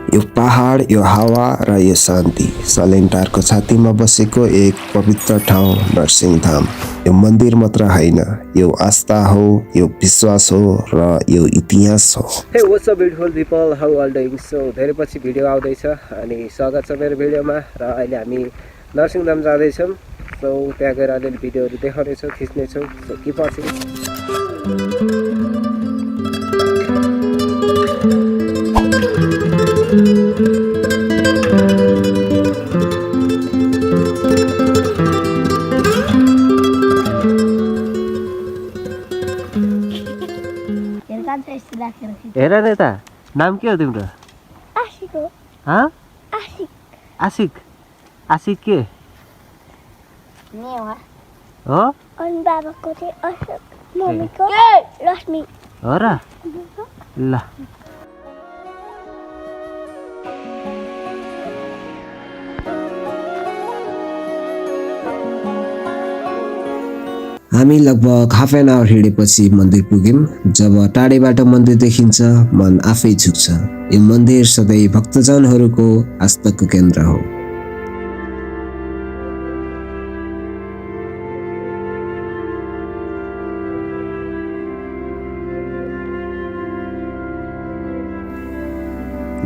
यो पहाड, यो हावा र यो शान्ति सलेन्टारको छातीमा बसेको एक पवित्र ठाउँ नरसिंहधाम। यो मन्दिर मात्र होइन, यो आस्था हो, यो विश्वास हो र यो इतिहास हो। Hey, what's up beautiful people? How are you doing? So धेरै पछि भिडियो आउँदैछ अनि स्वागत छ मेरो भिडियोमा र अहिले हामी नरसिंहधाम जाँदैछौँ। सो त्यहाँ गएर अलिअलि भिडियोहरू देखाउनेछौँ, खिच्नेछौँ। So keep watching. हेर न यता, नाम के हो तिम्रो? आशिक हो। आशिक। आशिक? आशिक के नेवा हो? अनि बाबाको चाहिँ अशोक, मम्मीको रश्मि हो र? ल हामी लगभग हाफ एन आवर हिँडेपछि मन्दिर पुग्यौँ। जब टाढेबाट मन्दिर देखिन्छ मन आफै झुक्छ। यो मन्दिर सधैँ भक्तजनहरूको आस्थाको केन्द्र हो।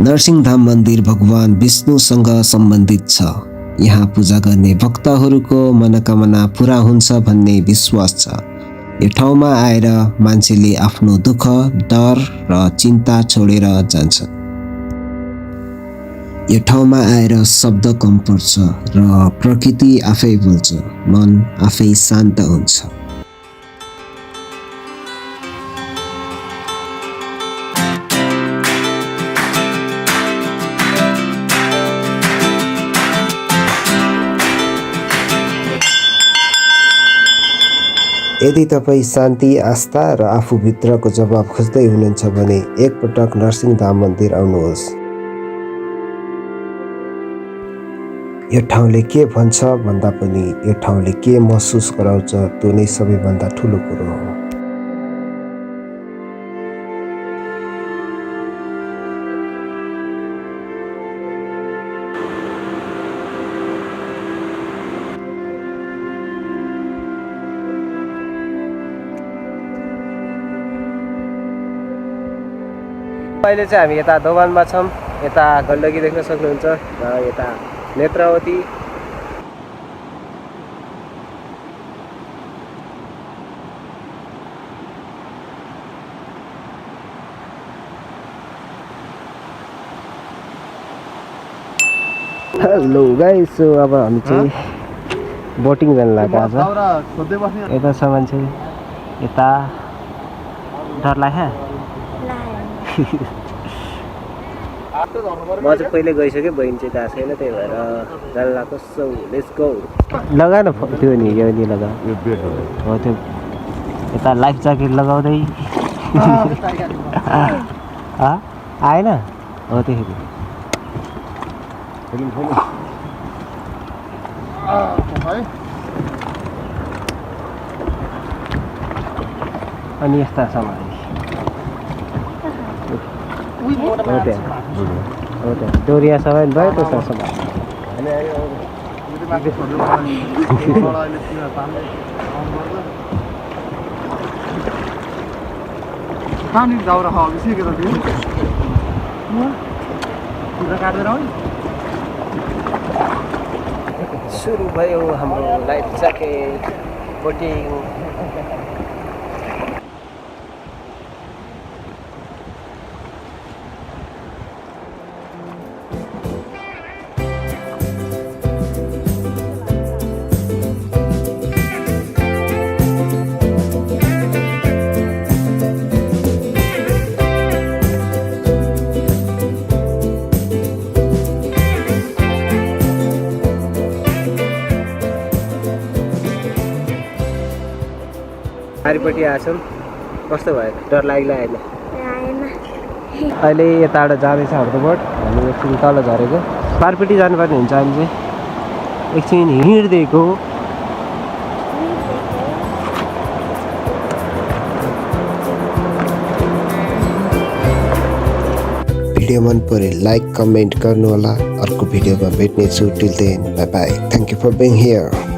नरसिंहधाम मन्दिर भगवान विष्णुसँग सम्बन्धित छ। यहाँ पूजा गर्ने भक्तहरूको मनोकामना पूरा हुन्छ भन्ने विश्वास छ। यो ठाउँमा आएर मान्छेले आफ्नो दुःख, डर र चिन्ता छोडेर जान्छ। यो ठाउँमा आएर शब्द कम पर्छ र प्रकृति आफै बोल्छ, मन आफै शान्त हुन्छ। यदि तपाईँ शान्ति, आस्था र आफूभित्रको जवाब खोज्दै हुनुहुन्छ भने एकपटक नरसिंहधाम मन्दिर आउनुहोस्। यो ठाउँले के भन्छ भन्दा पनि यो ठाउँले के महसुस गराउँछ त्यो नै सबैभन्दा ठुलो कुरो हो। अहिले चाहिँ हामी यता दोभानमा छौँ। यता गण्डकी देख्न सक्नुहुन्छ र यता नेत्रावती। हेलो गाइस, सो अब हामी चाहिँ बोटिङ जान लाग्यो आज। यतासम्म चाहिँ यता डर लाग्यो। म चाहिँ पहिले गइसकेँ, बहिनी चाहिँ गएको छैन, त्यही भएर जान लाग्छ। So let's go. लगा न त्यो नि, यो नि लगा हो त्यो। यता लाइफ ज्याकेट लगाउँदै आएन हो त्यसरी। अनि यस्ता सामान हो त्यहाँ डोरिया सामान भयो त्यस्तो सामान। सुरु भयो हाम्रो लाइफ ज्याकेट बोटिङ। पारिपट्टि आछौँ। कस्तो भयो? डर लाग्ला होइन? अहिले यताबाट जाँदैछ हाम्रो बोट। हामी एकछिन तल झरेको, पारिपट्टि जानुपर्ने हुन्छ। हामी चाहिँ एकछिन हिँड्दिएको। भिडियो मन परे लाइक कमेन्ट गर्नुहोला। अर्को भिडियोमा भेट्नेछु। Till then bye bye. Thank you for being here.